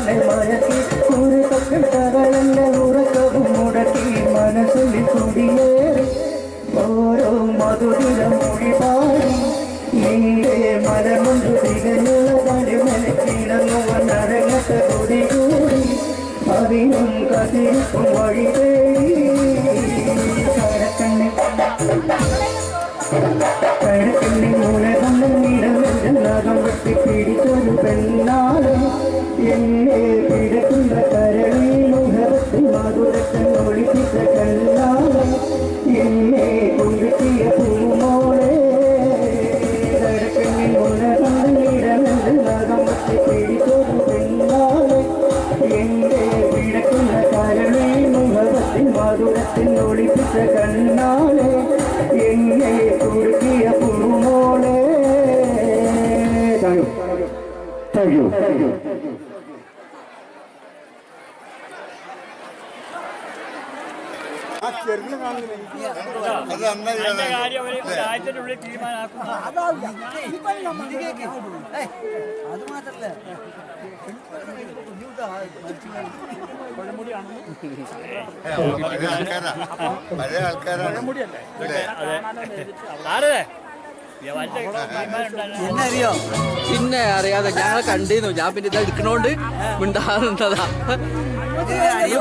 മയക്കി ഒരു പക്കം തകളെന്നെ ഉറക്കവും മുടക്കി മനസ്സിൽ കുടിയേറി ഓരോ മധുര മൊഴി പാടി നിന്റെ മലമുണ്ട് തികഞ്ഞതാണ് മനക്കിടങ്ങുവന്നരങ്ങത്തെ കൊടി കൂടി അതിനും കതിരിപ്പും വഴി തേടി കടക്കണ്ണി മൂലെ വന്ന നിടവെല്ലാം വെട്ടി പിടിച്ചൊരു പെണ്ണാണ് എന്നെ പിടക്കുന്ന കരളി മുഖത്തിൽ മധുരത്തെ ഒളിപ്പിച്ച കണ്ണാണ് എന്നെ കൊണ്ടിട്ടിയ പൂമോളെ കടക്കണ്ണി മൂലെ വന്ന നിടവെല്ലാം വെട്ടി പിടിച്ചൊരു പെണ്ണാണ് എന്നെ പിടക്കുന്ന കരളി മുഖത്തിൽ മധുരത്തിൽ ഒളിപ്പിച്ച കണ്ണാണ് എന്നെ കുറുക്കിയ പൂമോളെ. Thank you. കാര്യത്തിനുള്ളിൽ തീരുമാനമാക്കുന്നു. അത് മാത്രല്ല പഴയ ആൾക്കാരാണ്. എന്നറിയോ പിന്നെ അറിയാതെ ഞങ്ങളെ കണ്ടിരുന്നു. ഞാൻ പിന്നെ ഇത് എടുക്കണോണ്ട് മിണ്ടാറുണ്ടതാ.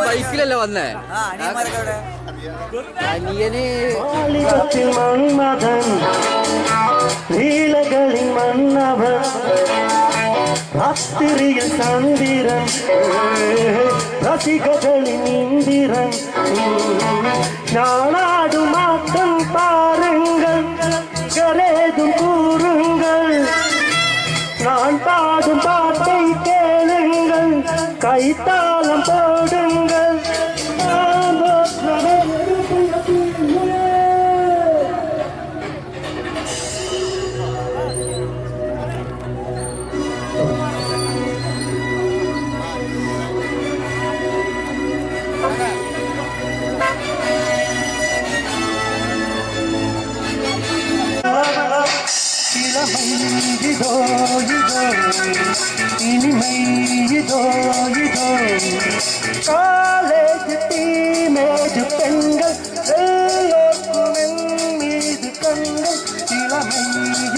ബൈക്കിലല്ലേ വന്നേ അനിയന് മന്മഥൻ ലീലകളിൽ മന്നവൻ അത്തിരിയിൽ ചന്ദ്രൻ ரசிகர்களின் இந்திரன் நாளாடும் ஆட்டம் பாருங்கள் கரேதும் கூறுங்கள் நான் பாடும் பாட்டை கேளுங்கள் கைத்தாளம் போடுங்கள் இதோ இதோ இனிமை இதோ இதோ காலேஜ் டீமேஜ் பெண்கள் எல்லோருக்கும் என் மீது கண்கள் இளமை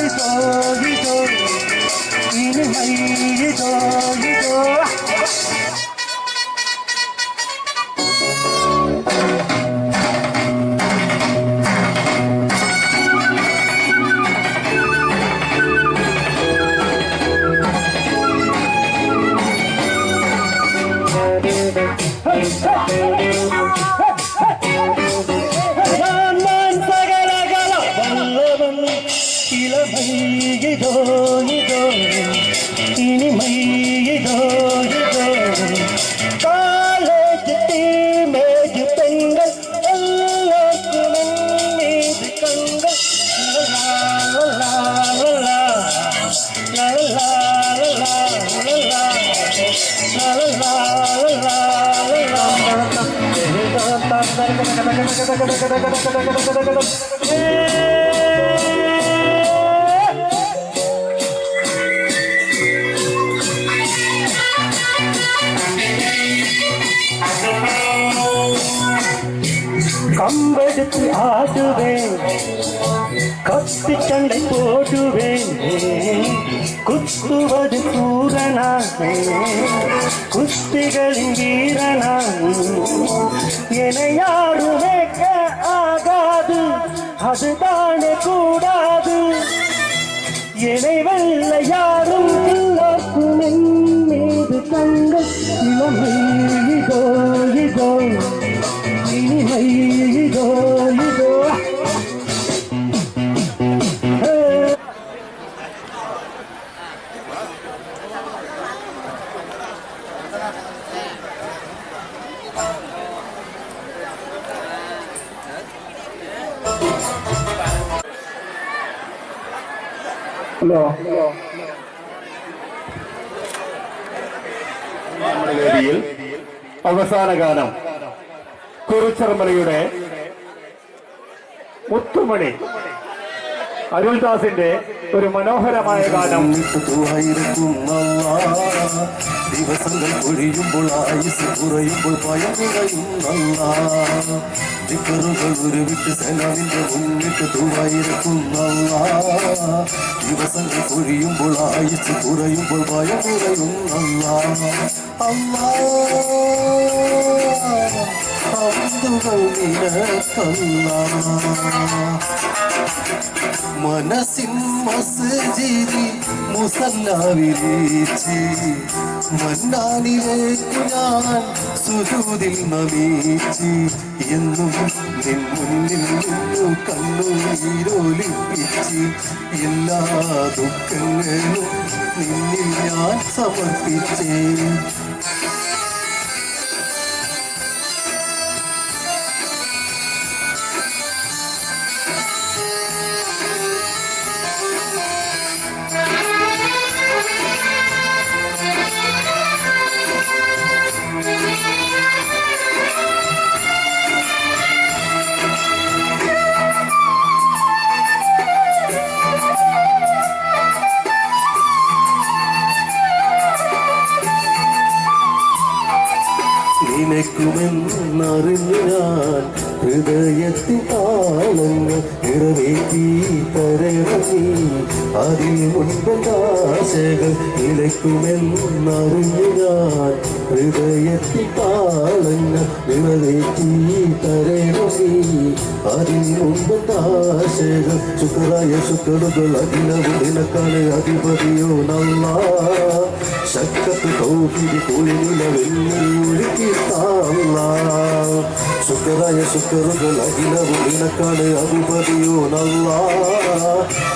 இதோ இதோ இனிமை இதோ இதோ இளமை இதோ இதோ இனிமை இதோ இதோ காலேஜ் டீமேஜ் பெண்கள் எல்லோருக்கும் என் மீது கண்கள் லலா லலா லலா லலா லலா லலா கம்பெடுத்து ஆடுவேன் கத்தி சண்டை போடுவேன் குத்துவது சூரனாக குஸ்திகளின் வீரனாக என யாரும் வைக்க ஆகாது அதுதானே கூடாது என்னை வெல்ல யாரும் எல்லாருக்கும் என் மீது கண்கள் இளமை இதோ இதோ இனிமை இதோ இதோ ഹലോ നമ്മുടെ വേദിയിൽ അവസാന ഗാനം കുറിച്ചർമലയുടെ മുത്തുമണി അരുൾദാസിന്റെ ഒരു മനോഹരമായ ഗാനം. ദിവസങ്ങൾ പൊഴിയുമ്പോൾ ആയുസ് കുറയുമ്പോൾ ഭയം കുറയുന്നല്ല ദിക്കറുകൾ ഉരുവിട്ട് സലാമിന്റെ മുന്നിട്ട് തൂവായിരിക്കുന്നല്ല ദിവസങ്ങൾ പൊഴിയുമ്പോൾ ആയുസ് കുറയുമ്പോൾ ഭയം കുറയുന്നല്ല അല്ലാ അബ്ദുകൾ നിനക്കല്ല മനസ്സിൻ മസ്ജിദി മുസല്ല വിരിച്ച് മന്നാനിലേക്കു ഞാൻ സുജൂദിൽ നമിച്ച് എന്നും നിൻ മുന്നിൽ നിന്നു കണ്ണുനീരൊലിപ്പിച്ച് എല്ലാ ദുഃഖങ്ങളും നിന്നിൽ ഞാൻ സമർപ്പിച്ചേ നിനക്കുമെന്നറിഞ്ഞു ഞാൻ ഹൃദയത്തിൽ താളങ്ങൾ നിറവേറ്റി തരണി അതിൽ മുൻപകാശകൾ നിനക്കുമെന്നറിഞ്ഞു ഞാൻ ഹൃദയത്തിൽ താളങ്ങൾ നിറവേറ്റി തരണി അതിൽ മുൻപകാശകൾ ശുക്രായ ശുക്രുകൾ അഖിലവും നിനക്കാണ് അധിപതിയോ നല്ല ശക്തത്ത് തൗഹീദ് കുളിനില വെള്ളി ഒഴുക്കി താള്ള ശുക്രായ ശുക്രുകൾ അഖിലവും നിനക്കാണ് അധിപതിയോ നല്ല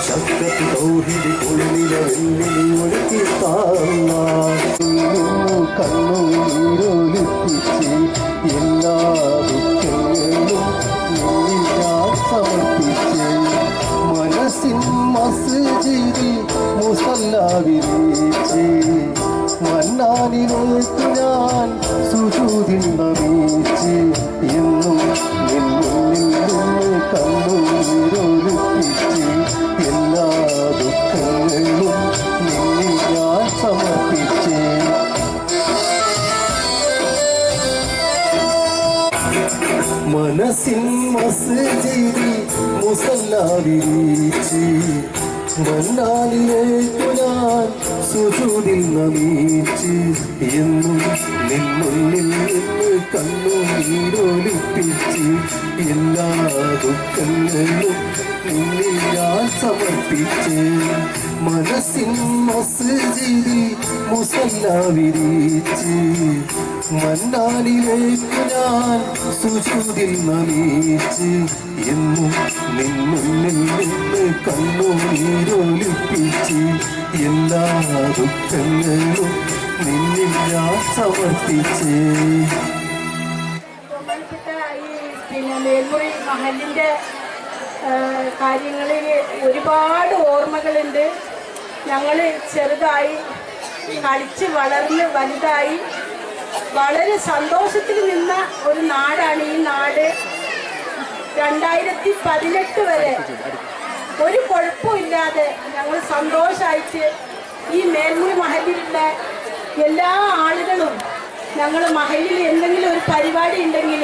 ശക്തത്ത് തൗഹീദ് കുളിനില വെള്ളി ഒഴുക്കി താള്ള കണ്ണുനീരൊലിപ്പിച്ച് എല്ലാ ദുഃഖങ്ങളും നിന്നിൽ ഞാൻ സമർപ്പിച്ച് മനസ്സിൻ മസ്ജിദിൽ മുസല്ല വിരിച്ച് മന്നാനിലേക്ക് ഞാൻ സുജൂദിൽ നമിച്ച് എന്നും നിൻ മുന്നിൽ നിന്ന് കണ്ണുനീരൊലിപ്പിച്ച് എല്ലാ ദുഃഖങ്ങളും നിന്നിൽ ഞാൻ സമർപ്പിച്ച് മനസ്സിൻ മസ്ജിദിൽ മുസല്ല വിരിച്ച് മന്നാനിലേക്കു ഞാൻ സുജൂദിൽ നമിച്ച് എന്നും നിൻ മുന്നിൽ നിന്ന് കണ്ണുനീരൊലിപ്പിച്ച് എല്ലാ ദുഃഖങ്ങളും നിന്നിൽ ഞാൻ സമർപ്പിച്ച് മനസ്സിൻ മസ്ജിദിൽ മുസല്ല വിരിച്ച് മന്നാനിലേക്കു ഞാൻ സുജൂദിൽ നമിച്ച് എന്നും നിൻ മുന്നിൽ നിന്ന് കണ്ണുനീരൊലിപ്പിച്ച് എല്ലാ ദുഃഖങ്ങളും നിന്നിൽ ഞാൻ സമർപ്പിച്ച് പിന്നെ മേൽമുറി മഹലിൻ്റെ കാര്യങ്ങളിൽ ഒരുപാട് ഓർമ്മകളുണ്ട്. ഞങ്ങൾ ചെറുതായി കളിച്ച് വളർന്ന് വലുതായി വളരെ സന്തോഷത്തിൽ നിന്ന ഒരു നാടാണ് ഈ നാട്. 2018 വരെ ഒരു കുഴപ്പമില്ലാതെ ഞങ്ങൾ സന്തോഷമായിട്ട് ഈ മേൽമുറി മഹലിലുള്ള എല്ലാ ആളുകളും ഞങ്ങൾ മഹലിൽ എന്തെങ്കിലും ഒരു പരിപാടി ഉണ്ടെങ്കിൽ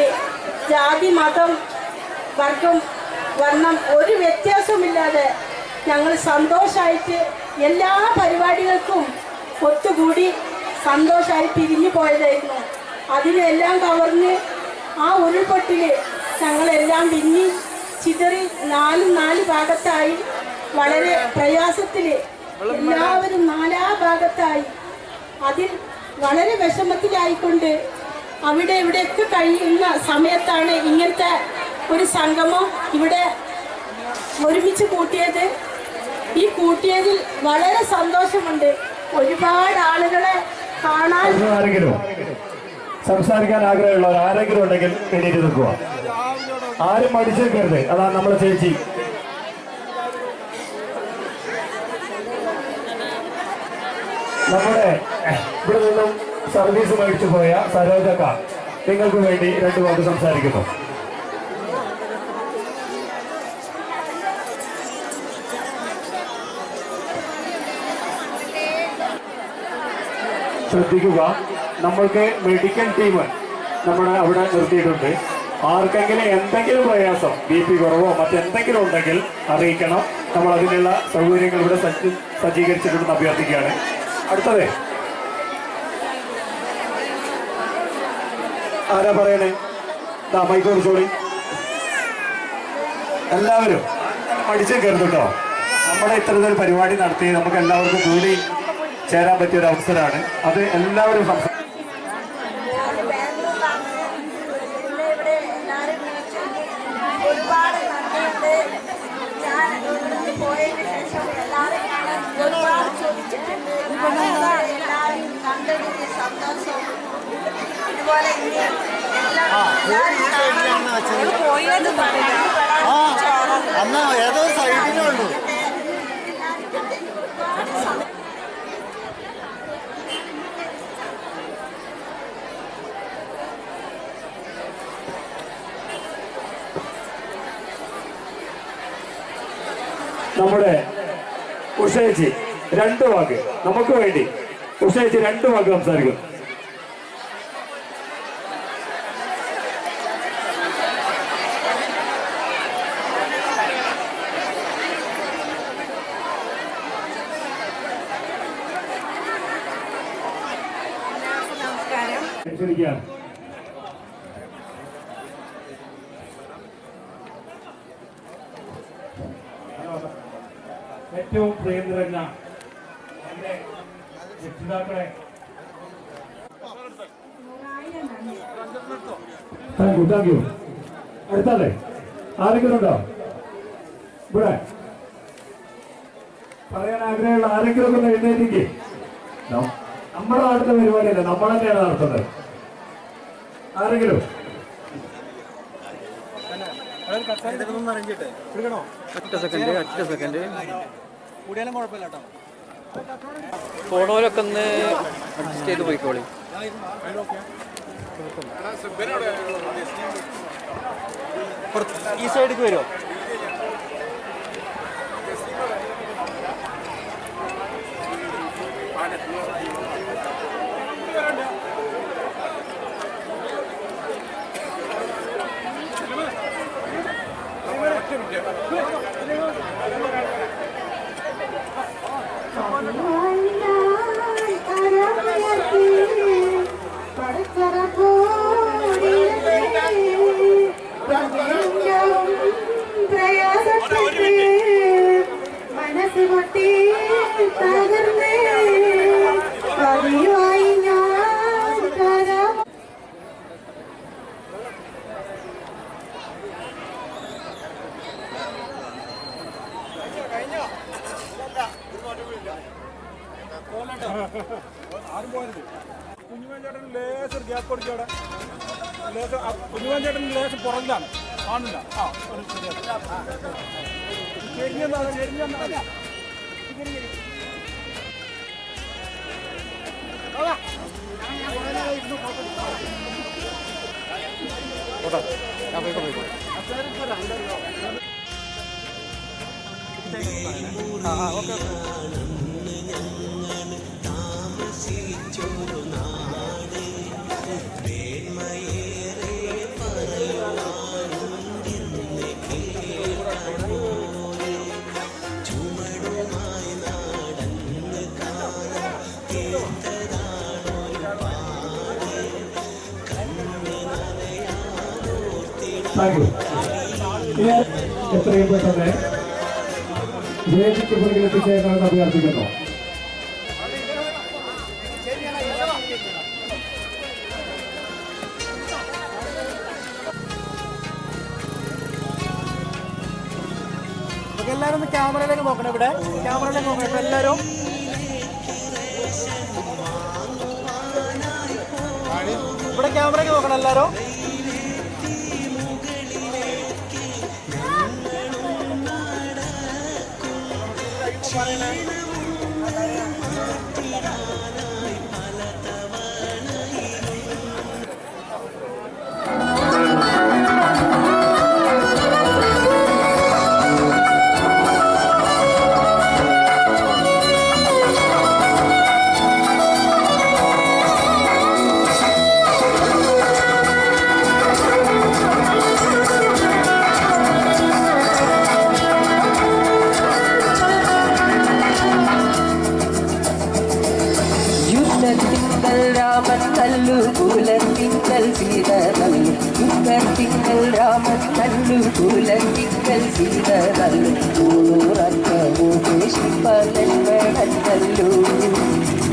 ജാതി മതം വർഗം വർണ്ണം ഒരു വ്യത്യാസമില്ലാതെ ഞങ്ങൾ സന്തോഷമായിട്ട് എല്ലാ പരിപാടികൾക്കും ഒത്തുകൂടി സന്തോഷമായി പിരിഞ്ഞു പോയതായിരുന്നു. അതിനെല്ലാം കവർന്ന് ആ ഉരുൾപൊട്ടിൽ ഞങ്ങളെല്ലാം വിങ്ങി ചിതറി നാല് ഭാഗത്തായി വളരെ പ്രയാസത്തിൽ എല്ലാവരും ഭാഗത്തായി അതിൽ വളരെ വിഷമത്തിലായിക്കൊണ്ട് അവിടെ ഇവിടെയൊക്കെ കഴിയുന്ന സമയത്താണ് ഇങ്ങനത്തെ ഒരു സംഗമം ഇവിടെ ഒരുമിച്ച് കൂട്ടിയത്. ഈ കൂട്ടിയതിൽ വളരെ സന്തോഷമുണ്ട്. ഒരുപാട് ആളുകളെ കാണാൻ. ആരെങ്കിലും സംസാരിക്കാൻ ആഗ്രഹമുള്ളവർ ആരെങ്കിലും ഉണ്ടെങ്കിൽ എണീറ്റ് നിൽക്കുക. ആരും മടിച്ചേക്കരുത്. അതാണ് നമ്മളെ ചേച്ചി. നമ്മുടെ ഇവിടെ നിന്നും സർവീസ് മേടിച്ചു പോയ സരോജക്ക നിങ്ങൾക്ക് വേണ്ടി 2 വാക്ക് സംസാരിക്കുന്നു. ശ്രദ്ധിക്കുക. നമ്മൾക്ക് മെഡിക്കൽ ടീം നമ്മുടെ അവിടെ നിർത്തിയിട്ടുണ്ട്. ആർക്കെങ്കിലും എന്തെങ്കിലും പ്രയാസം, BP കുറവോ മറ്റെന്തെങ്കിലും ഉണ്ടെങ്കിൽ അറിയിക്കണം. നമ്മൾ അതിനുള്ള സൗകര്യങ്ങൾ ഇവിടെ സജ്ജീകരിച്ചിട്ടുണ്ടെന്ന് അഭ്യർത്ഥിക്കുകയാണ്. അടുത്തത് ആരാ പറയണേ? മൈക്ക് കുറിച്ചോളി. എല്ലാവരും പഠിച്ചു കയറുന്നുണ്ടോ? നമ്മുടെ ഇത്തരത്തിലൊരു പരിപാടി നടത്തി നമുക്ക് എല്ലാവർക്കും കൂടി ചേരാൻ പറ്റിയ ഒരു അവസരമാണ്. അത് എല്ലാവരും ഒരുപാട് നന്ദിയുണ്ട്. ഞാൻ ഇവിടുന്ന് പോയതിന് ശേഷം എല്ലാവരും കാണാൻ ഒരുപാട് ചോദിച്ചിട്ടുണ്ട്. എല്ലാവരും കണ്ടതിന് സന്തോഷം. ഇതുപോലെ പോയത് അന്ന് ഏതോ സൈഡിനേ ഉള്ളൂ. നമ്മുടെ ഉഷേച്ചി 2 വാക്ക് നമുക്ക് വേണ്ടി ഉഷേച്ചി 2 വാക്ക് സംസാരിക്കും. ക്ഷണിക്കുകയാണ്. ഏറ്റവും പ്രിയം നിറഞ്ഞ എൻ്റെ രക്ഷിതാക്കളെ, താങ്ക് യു. അടുത്താലേ ആരെങ്കിലും ഉണ്ടോ ഇവിടെ? പറയാൻ ആഗ്രഹമുള്ള ആരെങ്കിലും ഒക്കെ ഒന്ന് എഴുന്നേറ്റിക്ക്. നമ്മുടെ നാട്ടിലെ പരിപാടിയല്ല, നമ്മൾ തന്നെയാണ് നടത്തുന്നത്. ആരെങ്കിലും ഒറ്റ സെക്കൻഡ് കൂടിയാലും കുഴപ്പമില്ല കേട്ടോ. ഫോണോലൊക്കെ ഒന്ന് അഡ്ജസ്റ്റ് ചെയ്ത് പോയിക്കോളി. ഈ സൈഡിലേക്ക് വരുമോ? മനസ്സ് പൊട്ടി തകർന്നേ പതിവായി ഞാൻ തരാം. കുഞ്ഞുമേൻ ലേശം ഗ്യാപ്പ് കൊടുക്കവിടെ. കുഞ്ഞുമേൻ ചേട്ടൻ ലേശം പുറകിലാണ്, കാണില്ല. ചെരിഞ്ഞെന്നാണ് ചെരിഞ്ഞെന്നാണ്. എത്രയും പെട്ടെന്ന് വേദിക്ക് പുറകിൽ എത്തിച്ചേരാൻ അഭ്യർത്ഥിക്കുന്നു. എല്ലാവരും ഒന്ന് ക്യാമറയിലേക്ക് നോക്കണം. ഇവിടെ ക്യാമറയിലേക്ക് നോക്കണം. ഇപ്പൊ എല്ലാവരും ഇവിടെ ക്യാമറയ്ക്ക് നോക്കണം. എല്ലാവരും നല്ലു കുലത്തിങ്കൽ സീത നല്ലു തിങ്കൾ രാമൻ നല്ലു കുലത്തിങ്കൽ സീത നല്ലു നല്ലു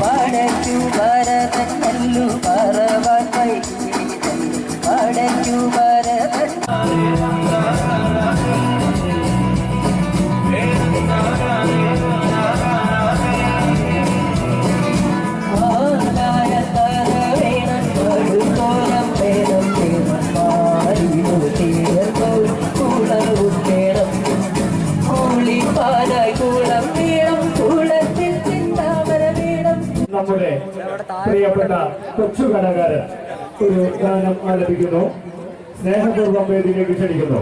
പാടച്ചു ഭരതൻ നല്ലു പറവാൻ പാടച്ചു ഭരതൻ നമ്മുടെ പ്രിയപ്പെട്ട കൊച്ചു കലാകാരൻ ഒരു ഗാനം ആലപിക്കുന്നു. സ്നേഹപൂർവ്വം വേദിയിലേക്ക് ക്ഷണിക്കുന്നു.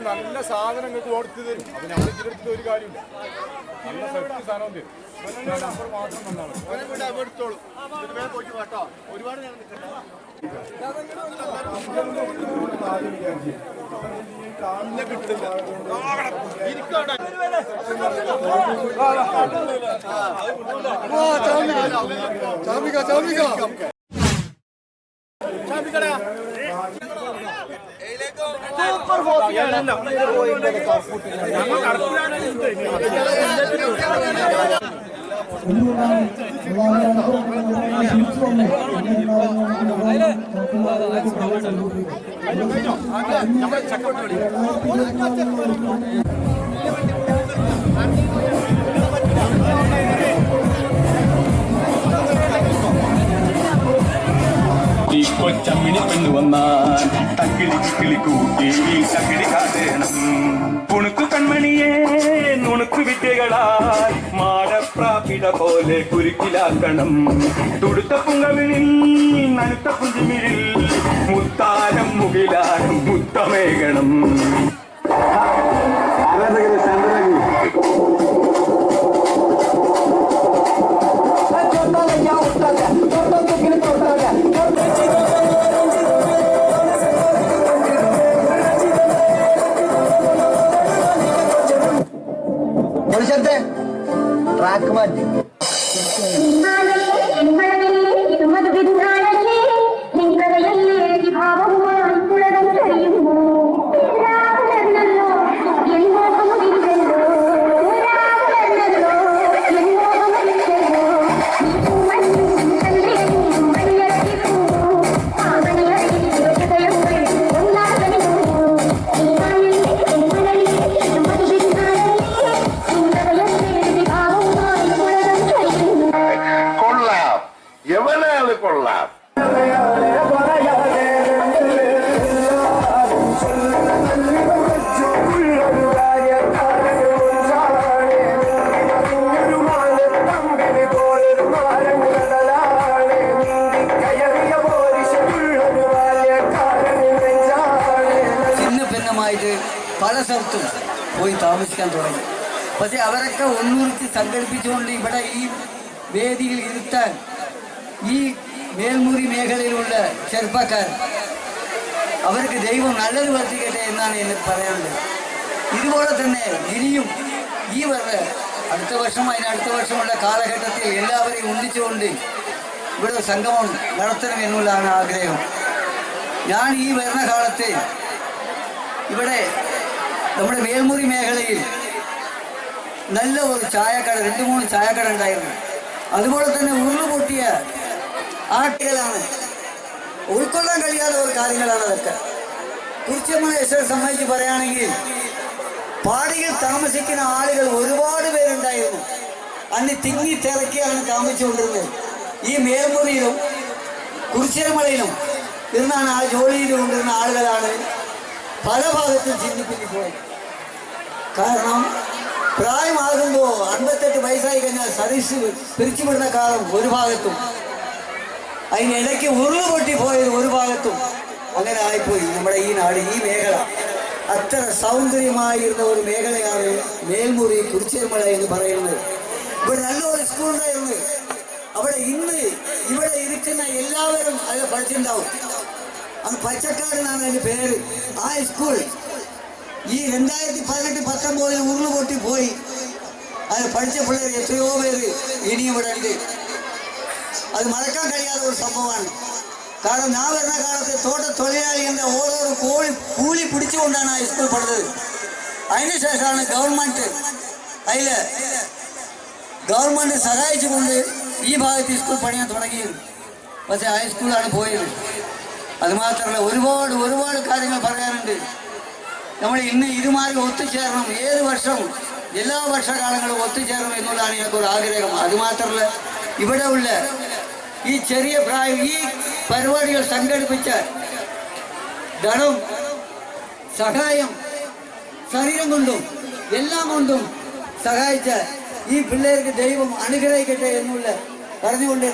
നല്ല സാധനങ്ങൾക്ക് ഓടിച്ചു തരും. അത് നമ്മൾ ഇതിലെടുത്തിട്ട് ഒരു കാര്യമില്ല. നല്ല സെറ്റ് സാധനം തരും. നമ്പർ മാത്രം തന്നാണ്. എടുത്തോളൂ. ഒരുപാട് സൂപ്പർ ഫോസിയാണ്. കൊച്ചമ്മിണി പെണ്ണു വന്നാൽ തക്കിളി കിക്കിളി കൂട്ടി തക്കിളി കാട്ടണം. പുണുക്കു കൺമണിയെ നുണുക്കു വിദ്യകളാൽ മാടപ്രാപിട പോലെ കുരുക്കിലാക്കണം. തുടുത്ത പുങ്കവിളിൽ നനുത്ത പുഞ്ചിമിഴിൽ മുത്താരം മുകിലാരം മുത്തമേകണം. ട്രാക്ക് മാറ്റി കൊള്ളാം. പല സ്ഥലത്തും പോയി താമസിക്കാൻ തുടങ്ങി. പക്ഷെ അവരൊക്കെ ഒന്നൂർത്തി സംഘടിപ്പിച്ചുകൊണ്ട് ഇവിടെ ഈ വേദിയിൽ ഇരുത്താൻ ഈ മേൽമുറി മേഖലയിലുള്ള ചെറുപ്പക്കാർ അവർക്ക് ദൈവം നല്ലത് വർദ്ധിക്കട്ടെ എന്നാണ് എനിക്ക് പറയാനുള്ളത്. ഇതുപോലെ തന്നെ ഇനിയും ഈ അടുത്ത വർഷം അതിനടുത്ത വർഷമുള്ള കാലഘട്ടത്തിൽ എല്ലാവരെയും ഒന്നിച്ചുകൊണ്ട് ഇവിടെ സംഗമം നടത്തണം എന്നുള്ളതാണ് ആഗ്രഹം. ഞാൻ ഈ വരുന്ന കാലത്ത് ഇവിടെ നമ്മുടെ മേൽമുറി മേഖലയിൽ നല്ല ഒരു ചായക്കട 2-3 ചായക്കട ഉണ്ടായിരുന്നു. അതുപോലെ തന്നെ ഉരുളുപൊട്ടിയ ആട്ടുകളാണ് ഉൾക്കൊള്ളാൻ കഴിയാത്ത ഒരു കാര്യങ്ങളാണ് അതൊക്കെ. കുറിച്യമല സംബന്ധിച്ച് പറയുകയാണെങ്കിൽ പാടിയിൽ താമസിക്കുന്ന ആളുകൾ ഒരുപാട് പേരുണ്ടായിരുന്നു. അന്ന് തിങ്ങി തിരക്കിയാണ് താമസിച്ചുകൊണ്ടിരുന്നത്. ഈ മേൽമുറിയിലും കുറിച്യമലയിലും ഇരുന്നാണ് ആ ജോലിയിൽ കൊണ്ടിരുന്ന ആളുകളാണ് പല ഭാഗത്തും ചിന്തിപ്പിച്ചിപ്പോയി. കാരണം പ്രായമാകുമ്പോൾ 58 വയസ്സായി കഴിഞ്ഞാൽ സർവീസ് പിരിച്ചുവിടുന്ന കാലം ഒരു ഭാഗത്തും, അതിനിടയ്ക്ക് ഉരുള് പൊട്ടിപ്പോയത് ഒരു ഭാഗത്തും. അങ്ങനെ ആയിപ്പോയി നമ്മുടെ ഈ നാട്, ഈ മേഖല. അത്ര സൗന്ദര്യമായിരുന്ന ഒരു മേഖലയാണ് മേൽമുറി കുറിച്യമല എന്ന് പറയുന്നത്. ഇവിടെ നല്ലൊരു സ്കൂൾ ഉണ്ടായിരുന്നു. അവിടെ ഇന്ന് ഇവിടെ ഇരിക്കുന്ന എല്ലാവരും അത് പഠിച്ചിട്ടുണ്ടാവും. അത് പച്ചക്കാട് എന്നാണ് അതിൻ്റെ പേര്. ആ സ്കൂൾ ഈ 2018-19 ഉരുള് പൊട്ടിപ്പോയി. അത് പഠിച്ച പിള്ളേർ എത്രയോ പേര് ഇനിയും ഇവിടെ ഉണ്ട്. അത് മറക്കാൻ കഴിയാത്ത ഒരു സംഭവമാണ്. കാരണം ഞാൻ വരുന്ന കാലത്ത് തോട്ടത്തൊഴിലാളികളുടെ ഓരോരോ കൂലി പിടിച്ചുകൊണ്ടാണ് ആ സ്കൂൾ പഠിച്ചത്. അതിനുശേഷമാണ് ഗവൺമെന്റ് സഹായിച്ചുകൊണ്ട് ഈ ഭാഗത്ത് സ്കൂൾ പണിയാൻ തുടങ്ങിയത്. പക്ഷേ ഹൈസ്കൂളാണ് പോയത്. അതുമാത്രമല്ല ഒരുപാട് കാര്യങ്ങൾ പറയാനുണ്ട്. നമ്മൾ ഇന്ന് ഇതുമാതിരി ഒത്തുചേരണം. ഏത് വർഷവും എല്ലാ വർഷകാലങ്ങളും ഒത്തുചേരണം എന്നുള്ളതാണ് എനിക്കൊരു ആഗ്രഹം. അതുമാത്രമല്ല ഇവിടെ ഉള്ള ഈ ചെറിയ പ്രായം ഈ പരിപാടികൾ സംഘടിപ്പിച്ച ധനം, സഹായം, ശരീരം കൊണ്ടും എല്ലാം കൊണ്ടും സഹായിച്ച ഈ പിള്ളേർക്ക് ദൈവം അനുഗ്രഹിക്കട്ടെ എന്നുള്ള പറഞ്ഞുകൊണ്ട്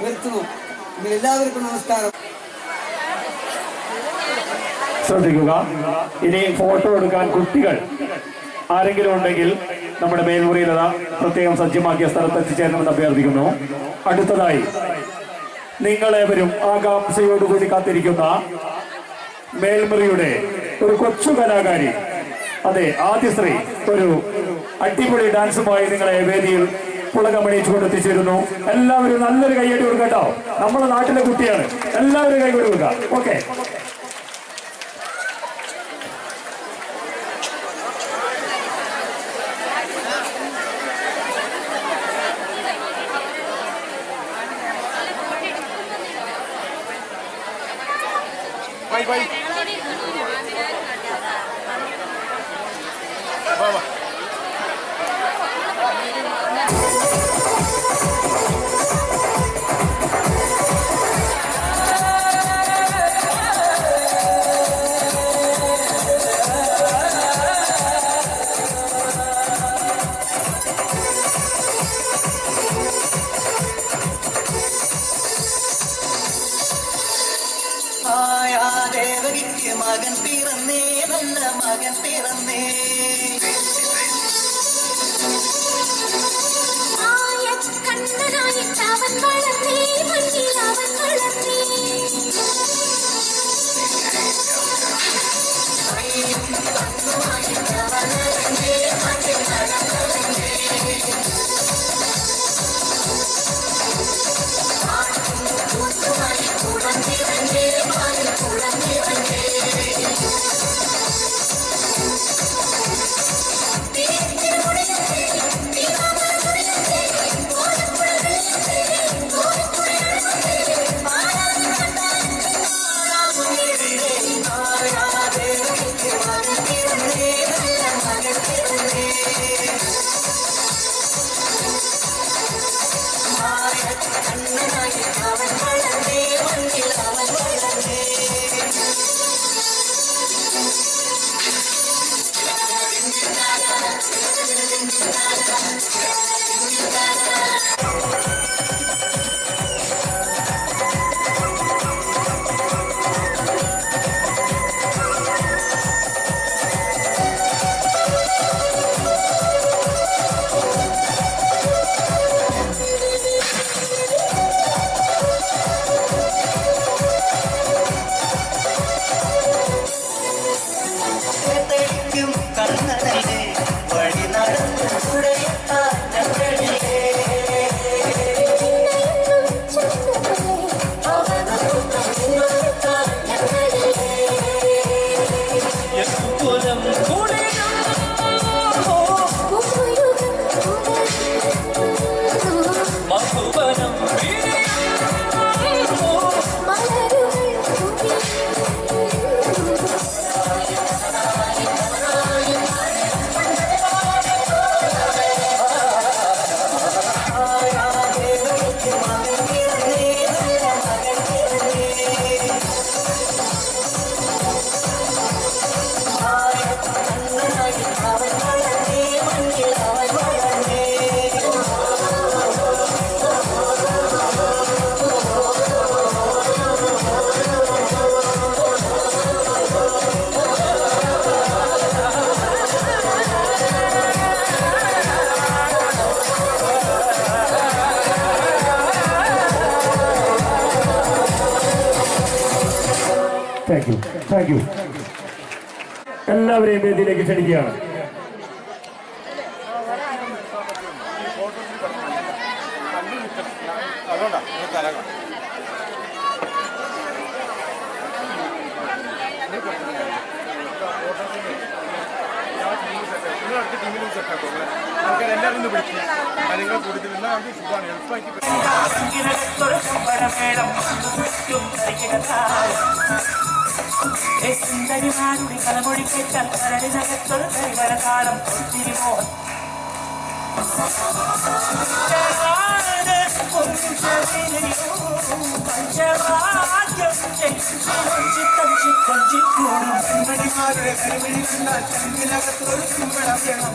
നിർത്തുന്നു. എല്ലാവർക്കും നമസ്കാരം. ശ്രദ്ധിക്കുക, ഇനി ഫോട്ടോ എടുക്കാൻ കുട്ടികൾ ആരെങ്കിലും ഉണ്ടെങ്കിൽ നമ്മുടെ മേൽമുറിയിലത പ്രത്യേകം സജ്ജമാക്കിയ സ്ഥലത്ത് എത്തിച്ചേരണമെന്ന് അഭ്യർത്ഥിക്കുന്നു. അടുത്തതായി നിങ്ങളേവരും ആകാംക്ഷയോടുകൂടി കാത്തിരിക്കുന്ന മേൽമുറിയുടെ ഒരു കൊച്ചു കലാകാരി, അതെ ആദ്യശ്രീ, ഒരു അടിപൊളി ഡാൻസുമായി നിങ്ങളെ വേദിയിൽ പുളകമണിയിച്ചുകൊണ്ട് എത്തിച്ചേരുന്നു. എല്ലാവരും നല്ലൊരു കൈയ്യടി കൊടുക്കുക കേട്ടോ. നമ്മുടെ നാട്ടിലെ കുട്ടിയാണ്. എല്ലാവരും കൈ കൊടുക്കുക. ഓക്കെ. Bye. മകൻ പിറന്നേ, നല്ല മകൻ പിറന്നേ. കണ്ണനായിട്ടവൻ വളർന്നേ, മണ്ണിൽ അവൻ വളർന്നേ. Thank you. എല്ലാവരെയും വേദിയിലേക്ക് ക്ഷണിക്കുകയാണ്. എല്ലാവരും വിളിക്കും കാര്യങ്ങൾ കൊടുത്തിരുന്ന സുഖമാണ് എളുപ്പമാക്കി സുന്ദരിമാരുടെ കലമൊഴി കേട്ടാൽ കരടിനകത്തൊരു കരികരകാലം തിരുമോഹൻ പഞ്ചവാദ്യം സുന്ദരിമാരുടെ കരിമൊഴി കണ്ടാൽ ചങ്കിനകത്തൊരു കുമ്പളം വേണം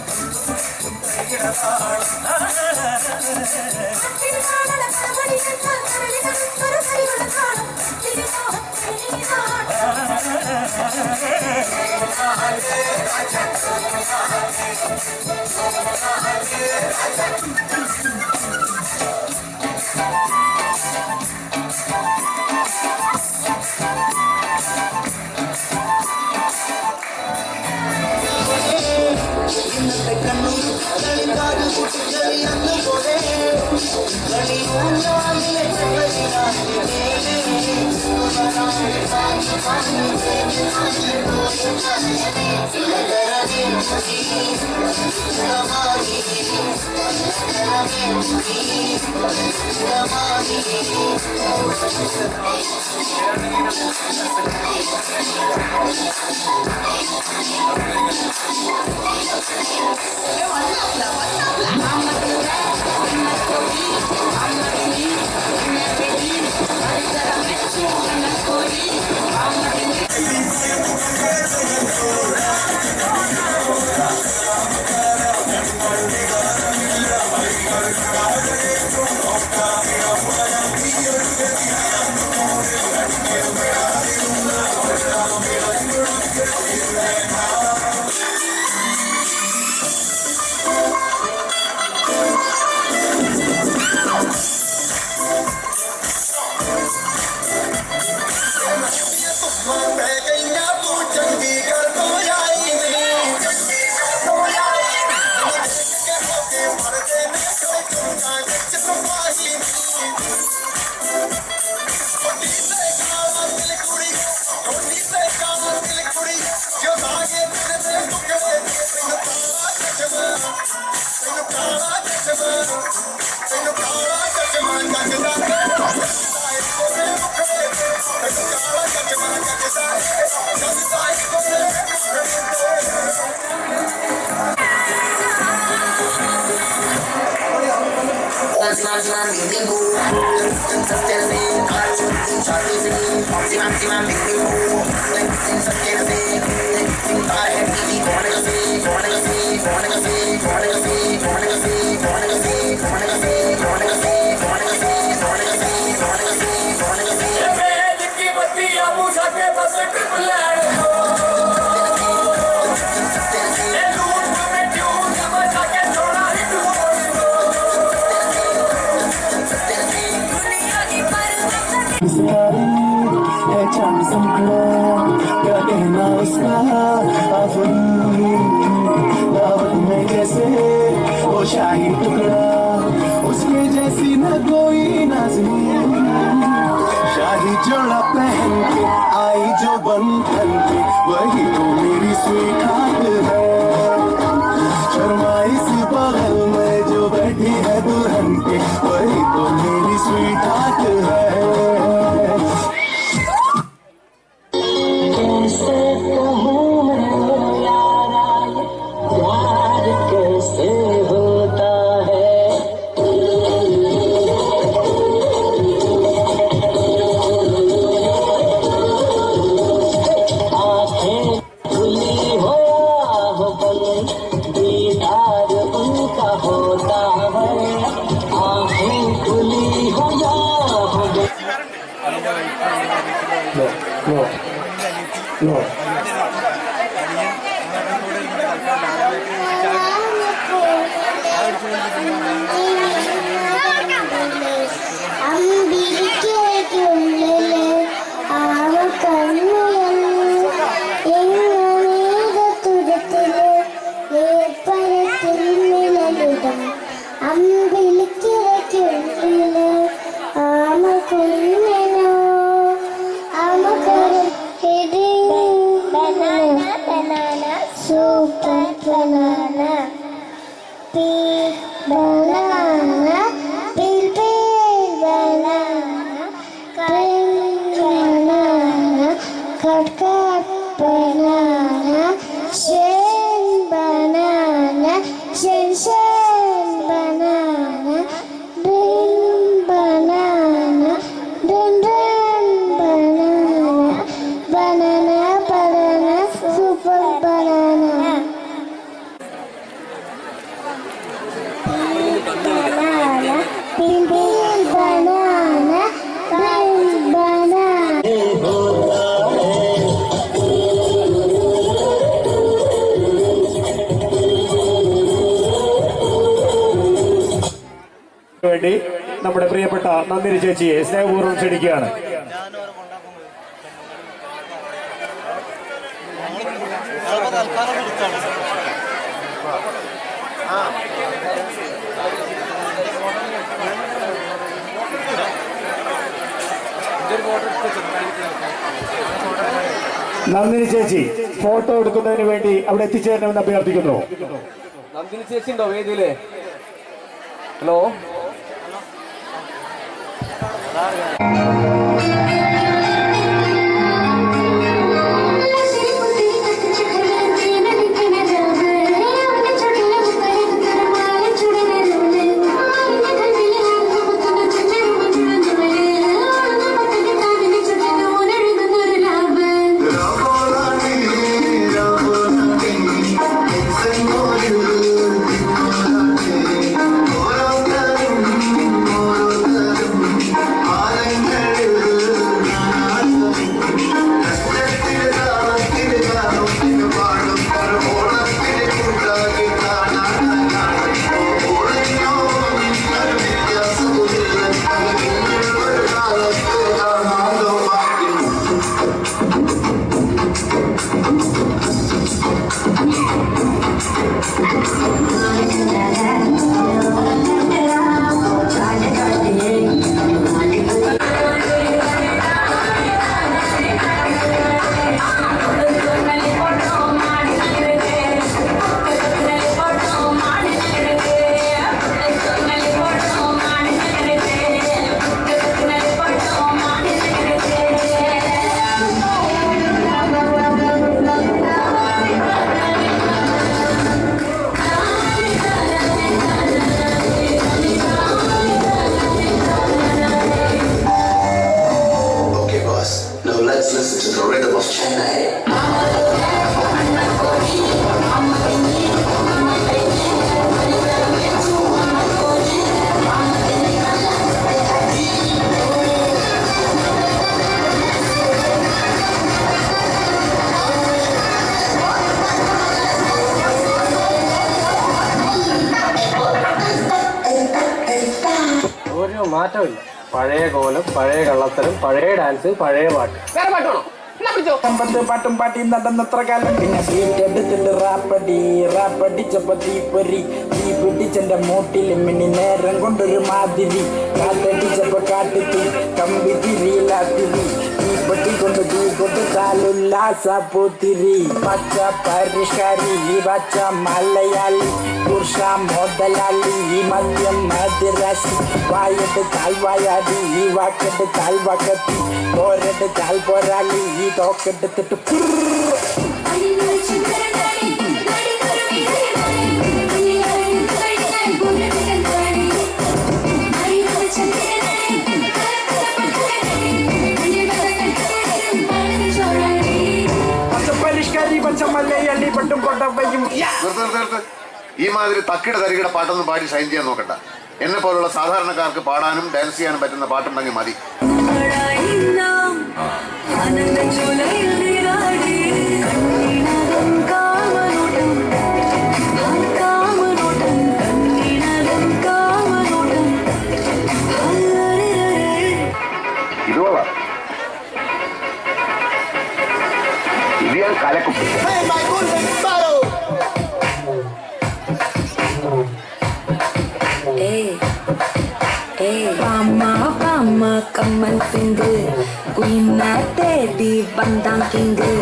शाही टुकड़ा उसके जैसी न कोई नाज़नीन शाही जोड़ा पहन के आई जो बंधन के वही तो मेरी स्वीट हार्ट है शर्माई सी बगल में जो बैठी है दुल्हन के वही तो मेरी स्वीट हार्ट है कैसे कहूँ मैं यारा प्यार कैसे होता है आँखें खुली हो या हो बंद दीदार उनका होता है आँखें खुली हो या हो അമ്പിളിക്കേ super banana, big banana, big banana, green banana, cut banana, shin banana, shin banana, green banana, banana, banana, super banana. Banana, pink banana, green banana. വേണ്ടി നമ്മുടെ പ്രിയപ്പെട്ട നന്ദിനി ചേച്ചിയെ സ്നേഹപൂർവ്വം ക്ഷണിക്കുകയാണ്. നന്ദിനി ചേച്ചി ഫോട്ടോ എടുക്കുന്നതിന് വേണ്ടി അവിടെ എത്തിച്ചേരണമെന്ന് അഭ്യർത്ഥിക്കുന്നു. നന്ദിനി ചേച്ചി ഉണ്ടോ വേദിയില്? Hello, Let's listen to the rhythm of Chennai. ഒരു മാറ്റമില്ല. പഴയ കോലം, പഴയ കള്ളത്തരം, പഴയ ഡാൻസ്, പഴയ പാട്ട്. വേറെ പാട്ട് വേണോ? പാട്ടും പാട്ടി നടന്നത്ര കാലം പിന്നെ സീറ്റ് എടുത്തിട്ട് റാപ്പടിച്ചപ്പോ തീപ്പൊരി തീ പിടിച്ചെന്റെ മൂട്ടിൽ മിനി നേരം കൊണ്ടൊരു മാതിരി കാറ്റടിച്ചപ്പോ കാട്ടുത്തി കമ്പി തിരിയിലാത്തിരി തീപ്പെട്ടി കൊണ്ട് തീ കൊടുത്താലുല്ലാസ പൂത്തിരി പച്ച പരിഷ്കാരി പച്ച മലയാളി പുരുഷ മുതലാളി ഈ മദ്യം മതിരാശി വായിട്ട് കാൽവായാടി ഈ വാക്കെട്ട് കാൽവാക്കത്തി പോരട്ട് കാൽ പോരാളി ഈ തോക്കെടുത്തിട്ട് പച്ചപ്പരിഷ്കാരി പച്ച മലയാളി പട്ടും കൊണ്ടവയും. ഈ മാതിരി തക്കിടെ തരികിടെ പാട്ടൊന്നും പാടി ഷൈൻ ചെയ്യാൻ നോക്കണ്ട. എന്നെ പോലുള്ള സാധാരണക്കാർക്ക് പാടാനും ഡാൻസ് ചെയ്യാനും പറ്റുന്ന പാട്ടുണ്ടെങ്കിൽ മതി. ഇതുകൊള്ളാം. ഇത് ഞാൻ കലക്കും. Mama kaman singu Queen teddy bandang kingu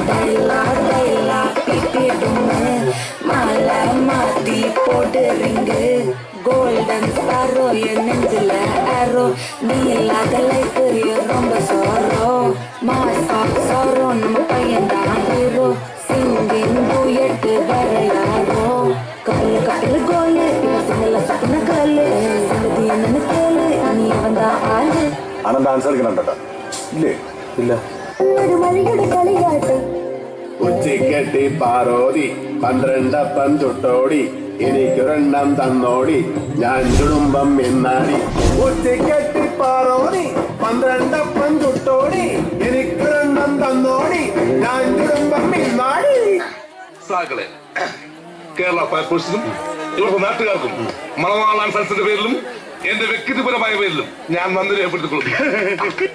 Dayla pipi dungu Mala mati poderingu Golden sparrow yenendula arrow Nila life romba sorrow Masa sorrow nama payanda hero Singing duet barayaro Kapil gole singala sapna kale sangadhi nanakale ani vanda aale അനന്ത dance കളിക്കണുണ്ടോ ഇല്ലേ? ഇല്ല. ഒരു മഴയുടെ കളിയാട്ട് ഉച്ചക്കെട്ടി പാറോതി 12 തൊട്ടോടി എനിക്കൊരെണ്ണം തന്നോടി ഞാൻ കുടുംബം എന്നാടി ഉച്ചക്കെട്ടി പാറോതി 12 തൊട്ടോടി എനിക്കൊരെണ്ണം തന്നോടി ഞാൻ കുടുംബം എന്നാടി. കേരള ഫയർഫോഴ്സിനും ഇവരുടെ നാട്ടുകാർക്കും മണവാളാൻ സദസ്സിന്റെ പേരിലും എന്റെ വ്യക്തിപരമായ പേരിലും ഞാൻ നന്ദി രേഖപ്പെടുത്തിക്കൊള്ളുന്നു.